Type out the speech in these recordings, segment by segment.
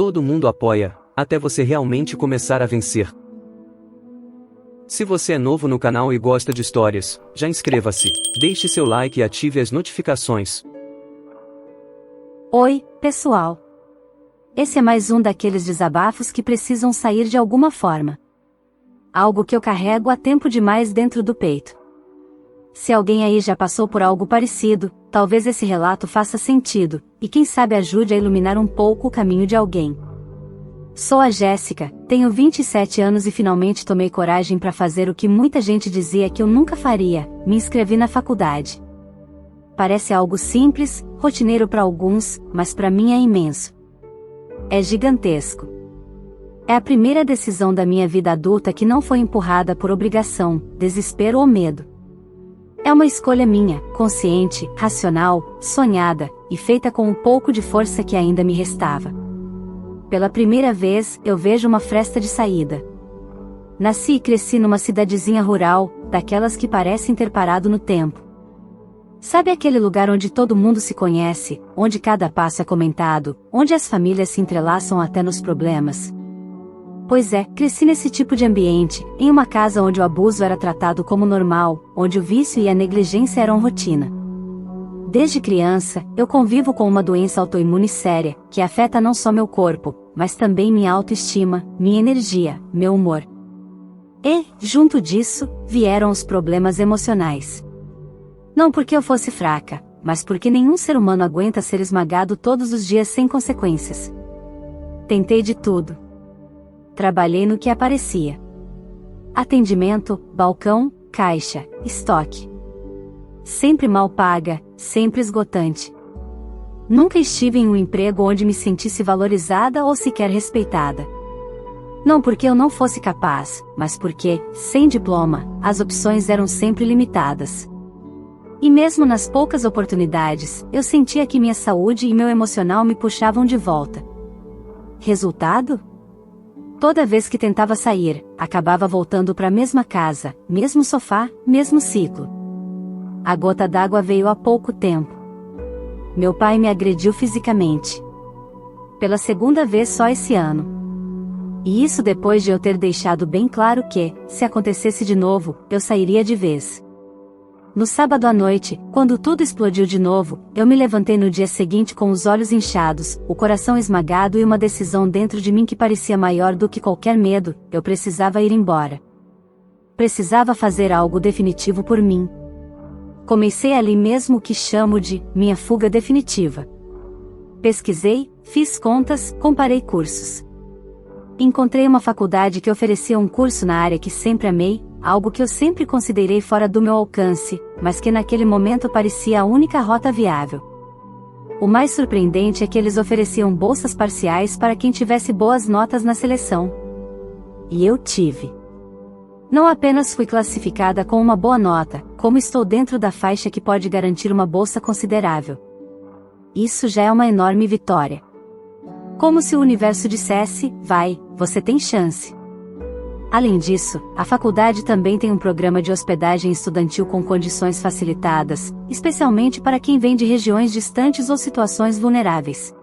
Todo mundo apoia, até você realmente começar a vencer. Se você é novo no canal e gosta de histórias, já inscreva-se, deixe seu like e ative as notificações. Oi, pessoal! Esse é mais um daqueles desabafos que precisam sair de alguma forma. Algo que eu carrego há tempo demais dentro do peito. Se alguém aí já passou por algo parecido, talvez esse relato faça sentido, e quem sabe ajude a iluminar um pouco o caminho de alguém. Sou a Jéssica, tenho 27 anos e finalmente tomei coragem para fazer o que muita gente dizia que eu nunca faria: me inscrevi na faculdade. Parece algo simples, rotineiro para alguns, mas para mim é imenso. É gigantesco. É a primeira decisão da minha vida adulta que não foi empurrada por obrigação, desespero ou medo. É uma escolha minha, consciente, racional, sonhada, e feita com um pouco de força que ainda me restava. Pela primeira vez, eu vejo uma fresta de saída. Nasci e cresci numa cidadezinha rural, daquelas que parecem ter parado no tempo. Sabe aquele lugar onde todo mundo se conhece, onde cada passo é comentado, onde as famílias se entrelaçam até nos problemas? Pois é, cresci nesse tipo de ambiente, em uma casa onde o abuso era tratado como normal, onde o vício e a negligência eram rotina. Desde criança, eu convivo com uma doença autoimune séria, que afeta não só meu corpo, mas também minha autoestima, minha energia, meu humor. E, junto disso, vieram os problemas emocionais. Não porque eu fosse fraca, mas porque nenhum ser humano aguenta ser esmagado todos os dias sem consequências. Tentei de tudo. Trabalhei no que aparecia. Atendimento, balcão, caixa, estoque. Sempre mal paga, sempre esgotante. Nunca estive em um emprego onde me sentisse valorizada ou sequer respeitada. Não porque eu não fosse capaz, mas porque, sem diploma, as opções eram sempre limitadas. E mesmo nas poucas oportunidades, eu sentia que minha saúde e meu emocional me puxavam de volta. Resultado? Toda vez que tentava sair, acabava voltando para a mesma casa, mesmo sofá, mesmo ciclo. A gota d'água veio há pouco tempo. Meu pai me agrediu fisicamente. Pela segunda vez só esse ano. E isso depois de eu ter deixado bem claro que, se acontecesse de novo, eu sairia de vez. No sábado à noite, quando tudo explodiu de novo, eu me levantei no dia seguinte com os olhos inchados, o coração esmagado e uma decisão dentro de mim que parecia maior do que qualquer medo: eu precisava ir embora. Precisava fazer algo definitivo por mim. Comecei ali mesmo o que chamo de minha fuga definitiva. Pesquisei, fiz contas, comparei cursos. Encontrei uma faculdade que oferecia um curso na área que sempre amei, algo que eu sempre considerei fora do meu alcance, mas que naquele momento parecia a única rota viável. O mais surpreendente é que eles ofereciam bolsas parciais para quem tivesse boas notas na seleção. E eu tive. Não apenas fui classificada com uma boa nota, como estou dentro da faixa que pode garantir uma bolsa considerável. Isso já é uma enorme vitória. Como se o universo dissesse: vai, você tem chance. Além disso, a faculdade também tem um programa de hospedagem estudantil com condições facilitadas, especialmente para quem vem de regiões distantes ou situações vulneráveis.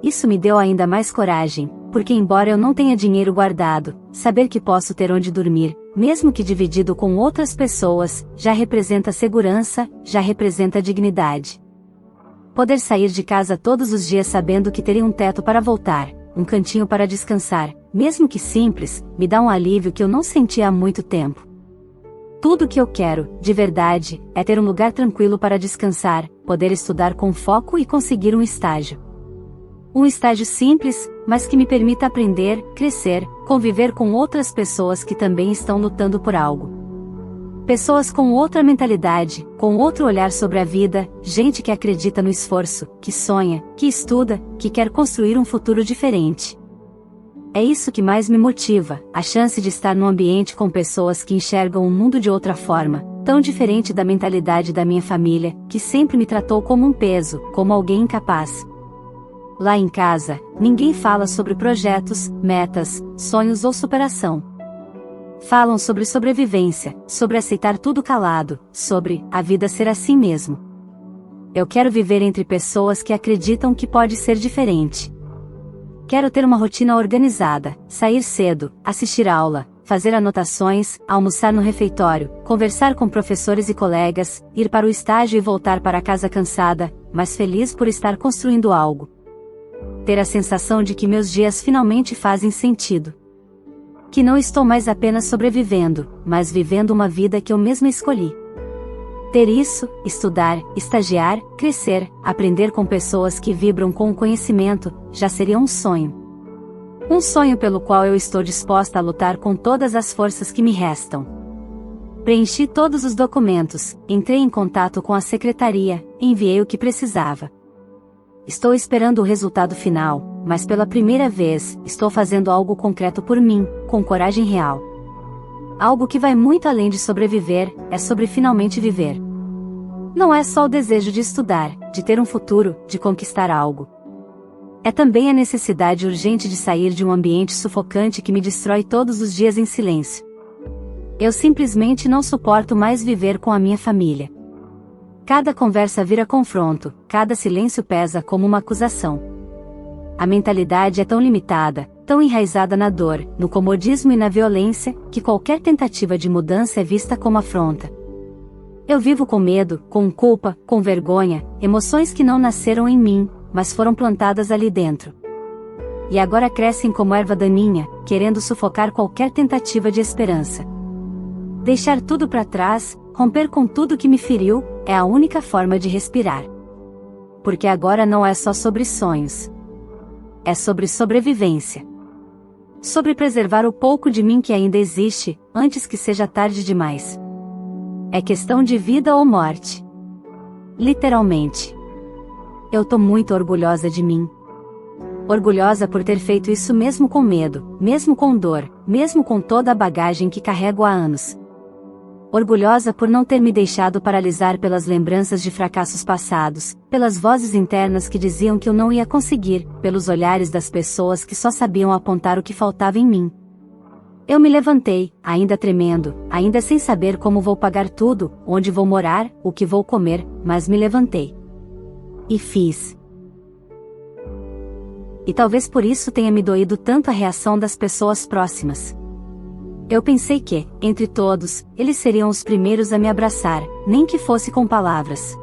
Isso me deu ainda mais coragem, porque embora eu não tenha dinheiro guardado, saber que posso ter onde dormir, mesmo que dividido com outras pessoas, já representa segurança, já representa dignidade. Poder sair de casa todos os dias sabendo que terei um teto para voltar, um cantinho para descansar, mesmo que simples, me dá um alívio que eu não sentia há muito tempo. Tudo o que eu quero, de verdade, é ter um lugar tranquilo para descansar, poder estudar com foco e conseguir um estágio. Um estágio simples, mas que me permita aprender, crescer, conviver com outras pessoas que também estão lutando por algo. Pessoas com outra mentalidade, com outro olhar sobre a vida, gente que acredita no esforço, que sonha, que estuda, que quer construir um futuro diferente. É isso que mais me motiva, a chance de estar num ambiente com pessoas que enxergam o mundo de outra forma, tão diferente da mentalidade da minha família, que sempre me tratou como um peso, como alguém incapaz. Lá em casa, ninguém fala sobre projetos, metas, sonhos ou superação. Falam sobre sobrevivência, sobre aceitar tudo calado, sobre a vida ser assim mesmo. Eu quero viver entre pessoas que acreditam que pode ser diferente. Quero ter uma rotina organizada, sair cedo, assistir aula, fazer anotações, almoçar no refeitório, conversar com professores e colegas, ir para o estágio e voltar para casa cansada, mas feliz por estar construindo algo. Ter a sensação de que meus dias finalmente fazem sentido. Que não estou mais apenas sobrevivendo, mas vivendo uma vida que eu mesma escolhi. Ter isso, estudar, estagiar, crescer, aprender com pessoas que vibram com o conhecimento, já seria um sonho. Um sonho pelo qual eu estou disposta a lutar com todas as forças que me restam. Preenchi todos os documentos, entrei em contato com a secretaria, enviei o que precisava. Estou esperando o resultado final, mas pela primeira vez, estou fazendo algo concreto por mim, com coragem real. Algo que vai muito além de sobreviver, é sobre finalmente viver. Não é só o desejo de estudar, de ter um futuro, de conquistar algo. É também a necessidade urgente de sair de um ambiente sufocante que me destrói todos os dias em silêncio. Eu simplesmente não suporto mais viver com a minha família. Cada conversa vira confronto, cada silêncio pesa como uma acusação. A mentalidade é tão limitada, tão enraizada na dor, no comodismo e na violência, que qualquer tentativa de mudança é vista como afronta. Eu vivo com medo, com culpa, com vergonha, emoções que não nasceram em mim, mas foram plantadas ali dentro. E agora crescem como erva daninha, querendo sufocar qualquer tentativa de esperança. Deixar tudo para trás, romper com tudo que me feriu, é a única forma de respirar. Porque agora não é só sobre sonhos. É sobre sobrevivência. Sobre preservar o pouco de mim que ainda existe, antes que seja tarde demais. É questão de vida ou morte. Literalmente. Eu tô muito orgulhosa de mim. Orgulhosa por ter feito isso mesmo com medo, mesmo com dor, mesmo com toda a bagagem que carrego há anos. Orgulhosa por não ter me deixado paralisar pelas lembranças de fracassos passados, pelas vozes internas que diziam que eu não ia conseguir, pelos olhares das pessoas que só sabiam apontar o que faltava em mim. Eu me levantei, ainda tremendo, ainda sem saber como vou pagar tudo, onde vou morar, o que vou comer, mas me levantei. E fiz. E talvez por isso tenha me doído tanto a reação das pessoas próximas. Eu pensei que, entre todos, eles seriam os primeiros a me abraçar, nem que fosse com palavras.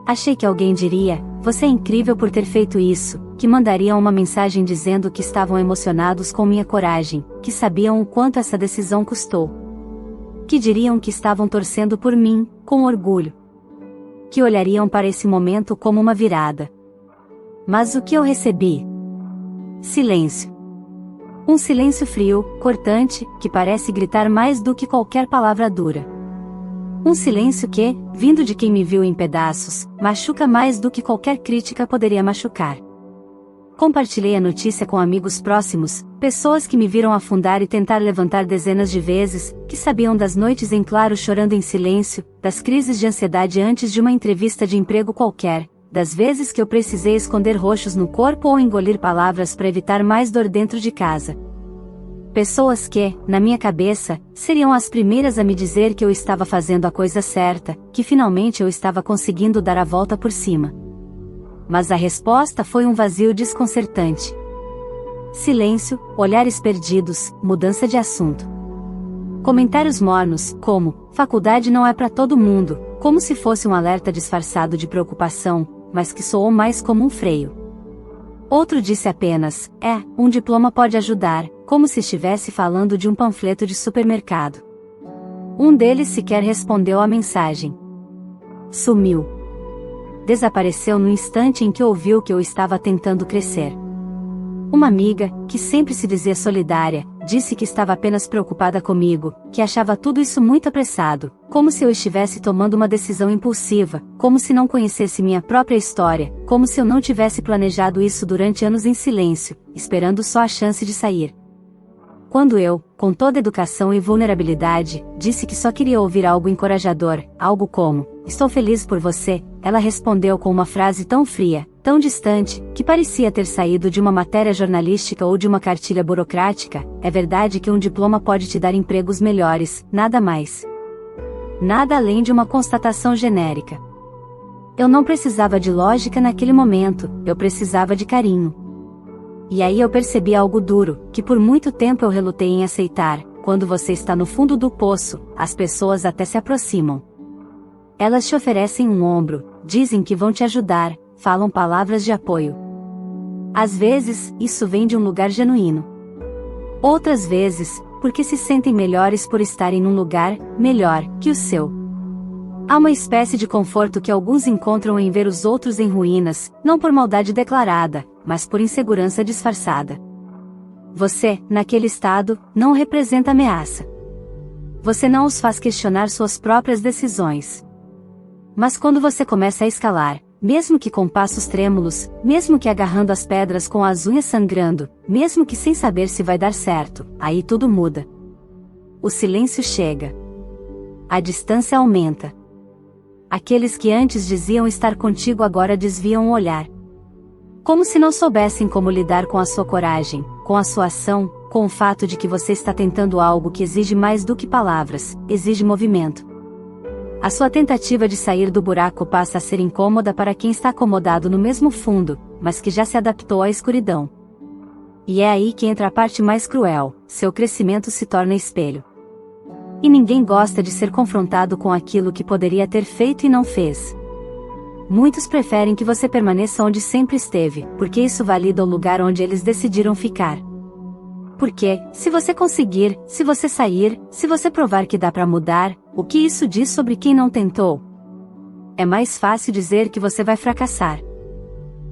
Achei que alguém diria, você é incrível por ter feito isso, que mandariam uma mensagem dizendo que estavam emocionados com minha coragem, que sabiam o quanto essa decisão custou. Que diriam que estavam torcendo por mim, com orgulho. Que olhariam para esse momento como uma virada. Mas o que eu recebi? Silêncio. Um silêncio frio, cortante, que parece gritar mais do que qualquer palavra dura. Um silêncio que, vindo de quem me viu em pedaços, machuca mais do que qualquer crítica poderia machucar. Compartilhei a notícia com amigos próximos, pessoas que me viram afundar e tentar levantar dezenas de vezes, que sabiam das noites em claro chorando em silêncio, das crises de ansiedade antes de uma entrevista de emprego qualquer, das vezes que eu precisei esconder roxos no corpo ou engolir palavras para evitar mais dor dentro de casa. Pessoas que, na minha cabeça, seriam as primeiras a me dizer que eu estava fazendo a coisa certa, que finalmente eu estava conseguindo dar a volta por cima. Mas a resposta foi um vazio desconcertante. Silêncio, olhares perdidos, mudança de assunto. Comentários mornos, como, faculdade não é para todo mundo, como se fosse um alerta disfarçado de preocupação, mas que soou mais como um freio. Outro disse apenas, um diploma pode ajudar, como se estivesse falando de um panfleto de supermercado. Um deles sequer respondeu à mensagem. Sumiu. Desapareceu no instante em que ouviu que eu estava tentando crescer. Uma amiga, que sempre se dizia solidária, disse que estava apenas preocupada comigo, que achava tudo isso muito apressado, como se eu estivesse tomando uma decisão impulsiva, como se não conhecesse minha própria história, como se eu não tivesse planejado isso durante anos em silêncio, esperando só a chance de sair. Quando eu, com toda educação e vulnerabilidade, disse que só queria ouvir algo encorajador, algo como, estou feliz por você, ela respondeu com uma frase tão fria, tão distante, que parecia ter saído de uma matéria jornalística ou de uma cartilha burocrática, é verdade que um diploma pode te dar empregos melhores, nada mais. Nada além de uma constatação genérica. Eu não precisava de lógica naquele momento, eu precisava de carinho. E aí eu percebi algo duro, que por muito tempo eu relutei em aceitar. Quando você está no fundo do poço, as pessoas até se aproximam. Elas te oferecem um ombro, dizem que vão te ajudar, falam palavras de apoio. Às vezes, isso vem de um lugar genuíno. Outras vezes, porque se sentem melhores por estarem num lugar melhor que o seu. Há uma espécie de conforto que alguns encontram em ver os outros em ruínas, não por maldade declarada, mas por insegurança disfarçada. Você, naquele estado, não representa ameaça. Você não os faz questionar suas próprias decisões. Mas quando você começa a escalar, mesmo que com passos trêmulos, mesmo que agarrando as pedras com as unhas sangrando, mesmo que sem saber se vai dar certo, aí tudo muda. O silêncio chega. A distância aumenta. Aqueles que antes diziam estar contigo agora desviam o olhar. Como se não soubessem como lidar com a sua coragem, com a sua ação, com o fato de que você está tentando algo que exige mais do que palavras, exige movimento. A sua tentativa de sair do buraco passa a ser incômoda para quem está acomodado no mesmo fundo, mas que já se adaptou à escuridão. E é aí que entra a parte mais cruel: seu crescimento se torna espelho. E ninguém gosta de ser confrontado com aquilo que poderia ter feito e não fez. Muitos preferem que você permaneça onde sempre esteve, porque isso valida o lugar onde eles decidiram ficar. Porque, se você conseguir, se você sair, se você provar que dá para mudar, o que isso diz sobre quem não tentou? É mais fácil dizer que você vai fracassar.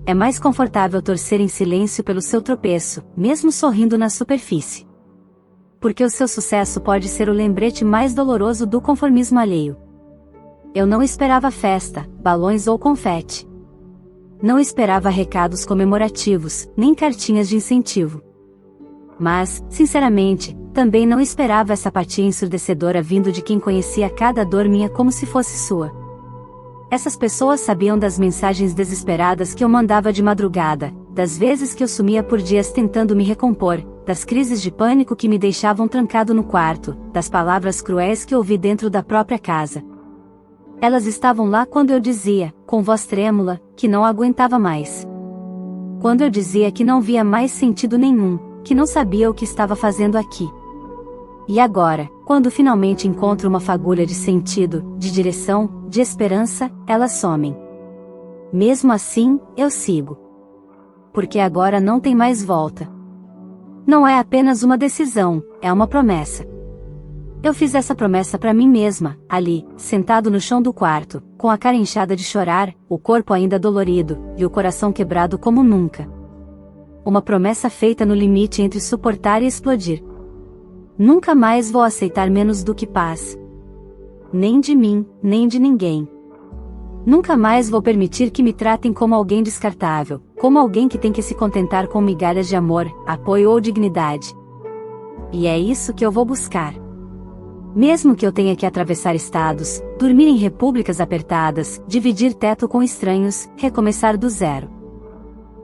É mais confortável torcer em silêncio pelo seu tropeço, mesmo sorrindo na superfície. Porque o seu sucesso pode ser o lembrete mais doloroso do conformismo alheio. Eu não esperava festa, balões ou confete. Não esperava recados comemorativos, nem cartinhas de incentivo. Mas, sinceramente, também não esperava essa apatia ensurdecedora vindo de quem conhecia cada dor minha como se fosse sua. Essas pessoas sabiam das mensagens desesperadas que eu mandava de madrugada, das vezes que eu sumia por dias tentando me recompor, das crises de pânico que me deixavam trancado no quarto, das palavras cruéis que ouvi dentro da própria casa. Elas estavam lá quando eu dizia, com voz trêmula, que não aguentava mais. Quando eu dizia que não via mais sentido nenhum, que não sabia o que estava fazendo aqui. E agora, quando finalmente encontro uma fagulha de sentido, de direção, de esperança, elas somem. Mesmo assim, eu sigo. Porque agora não tem mais volta. Não é apenas uma decisão, é uma promessa. Eu fiz essa promessa para mim mesma, ali, sentado no chão do quarto, com a cara inchada de chorar, o corpo ainda dolorido, e o coração quebrado como nunca. Uma promessa feita no limite entre suportar e explodir. Nunca mais vou aceitar menos do que paz. Nem de mim, nem de ninguém. Nunca mais vou permitir que me tratem como alguém descartável, como alguém que tem que se contentar com migalhas de amor, apoio ou dignidade. E é isso que eu vou buscar. Mesmo que eu tenha que atravessar estados, dormir em repúblicas apertadas, dividir teto com estranhos, recomeçar do zero.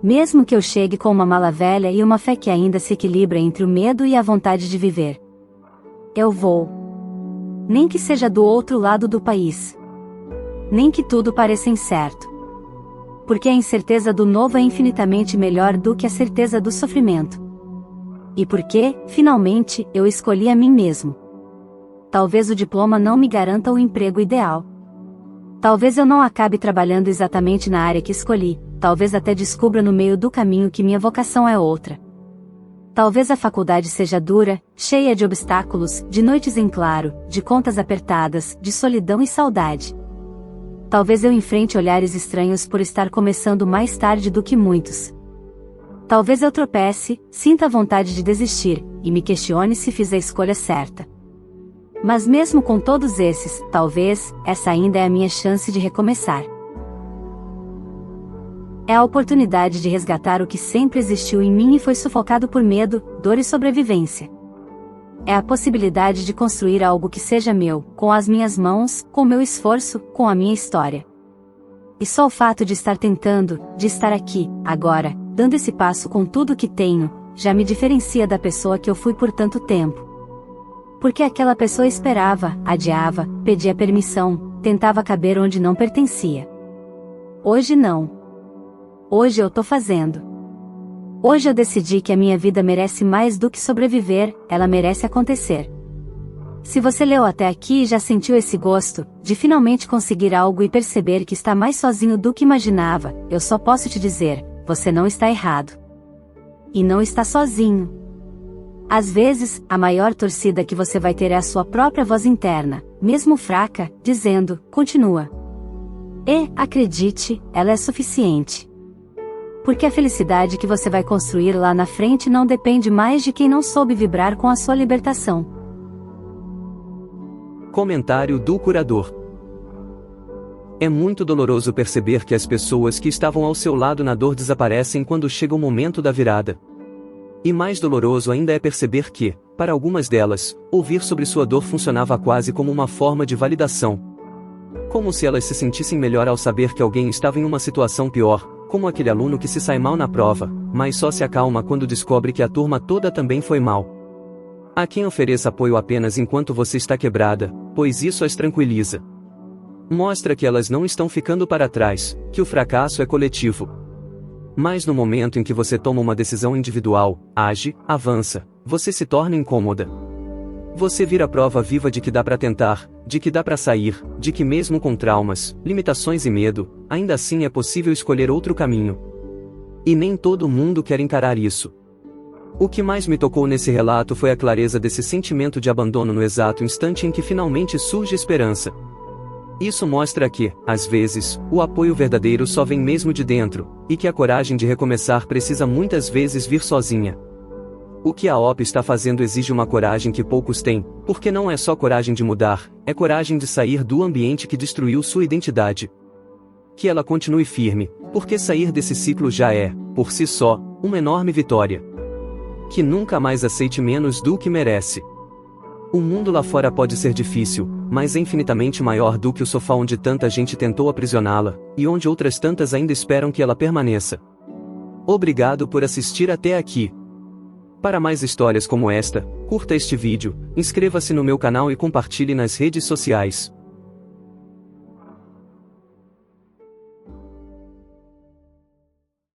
Mesmo que eu chegue com uma mala velha e uma fé que ainda se equilibra entre o medo e a vontade de viver. Eu vou. Nem que seja do outro lado do país. Nem que tudo pareça incerto. Porque a incerteza do novo é infinitamente melhor do que a certeza do sofrimento. E porque, finalmente, eu escolhi a mim mesmo. Talvez o diploma não me garanta o emprego ideal. Talvez eu não acabe trabalhando exatamente na área que escolhi, talvez até descubra no meio do caminho que minha vocação é outra. Talvez a faculdade seja dura, cheia de obstáculos, de noites em claro, de contas apertadas, de solidão e saudade. Talvez eu enfrente olhares estranhos por estar começando mais tarde do que muitos. Talvez eu tropece, sinta a vontade de desistir, e me questione se fiz a escolha certa. Mas mesmo com todos esses, talvez, essa ainda é a minha chance de recomeçar. É a oportunidade de resgatar o que sempre existiu em mim e foi sufocado por medo, dor e sobrevivência. É a possibilidade de construir algo que seja meu, com as minhas mãos, com meu esforço, com a minha história. E só o fato de estar tentando, de estar aqui, agora, dando esse passo com tudo o que tenho, já me diferencia da pessoa que eu fui por tanto tempo. Porque aquela pessoa esperava, adiava, pedia permissão, tentava caber onde não pertencia. Hoje não. Hoje eu tô fazendo. Hoje eu decidi que a minha vida merece mais do que sobreviver, ela merece acontecer. Se você leu até aqui e já sentiu esse gosto, de finalmente conseguir algo e perceber que está mais sozinho do que imaginava, eu só posso te dizer, você não está errado. E não está sozinho. Às vezes, a maior torcida que você vai ter é a sua própria voz interna, mesmo fraca, dizendo, continua. E, acredite, ela é suficiente. Porque a felicidade que você vai construir lá na frente não depende mais de quem não soube vibrar com a sua libertação. Comentário do curador. É muito doloroso perceber que as pessoas que estavam ao seu lado na dor desaparecem quando chega o momento da virada. E mais doloroso ainda é perceber que, para algumas delas, ouvir sobre sua dor funcionava quase como uma forma de validação. Como se elas se sentissem melhor ao saber que alguém estava em uma situação pior, como aquele aluno que se sai mal na prova, mas só se acalma quando descobre que a turma toda também foi mal. Há quem ofereça apoio apenas enquanto você está quebrada, pois isso as tranquiliza. Mostra que elas não estão ficando para trás, que o fracasso é coletivo. Mas no momento em que você toma uma decisão individual, age, avança, você se torna incômoda. Você vira prova viva de que dá para tentar, de que dá para sair, de que mesmo com traumas, limitações e medo, ainda assim é possível escolher outro caminho. E nem todo mundo quer encarar isso. O que mais me tocou nesse relato foi a clareza desse sentimento de abandono no exato instante em que finalmente surge esperança. Isso mostra que, às vezes, o apoio verdadeiro só vem mesmo de dentro, e que a coragem de recomeçar precisa muitas vezes vir sozinha. O que a OP está fazendo exige uma coragem que poucos têm, porque não é só coragem de mudar, é coragem de sair do ambiente que destruiu sua identidade. Que ela continue firme, porque sair desse ciclo já é, por si só, uma enorme vitória. Que nunca mais aceite menos do que merece. O mundo lá fora pode ser difícil, mas é infinitamente maior do que o sofá onde tanta gente tentou aprisioná-la, e onde outras tantas ainda esperam que ela permaneça. Obrigado por assistir até aqui. Para mais histórias como esta, curta este vídeo, inscreva-se no meu canal e compartilhe nas redes sociais.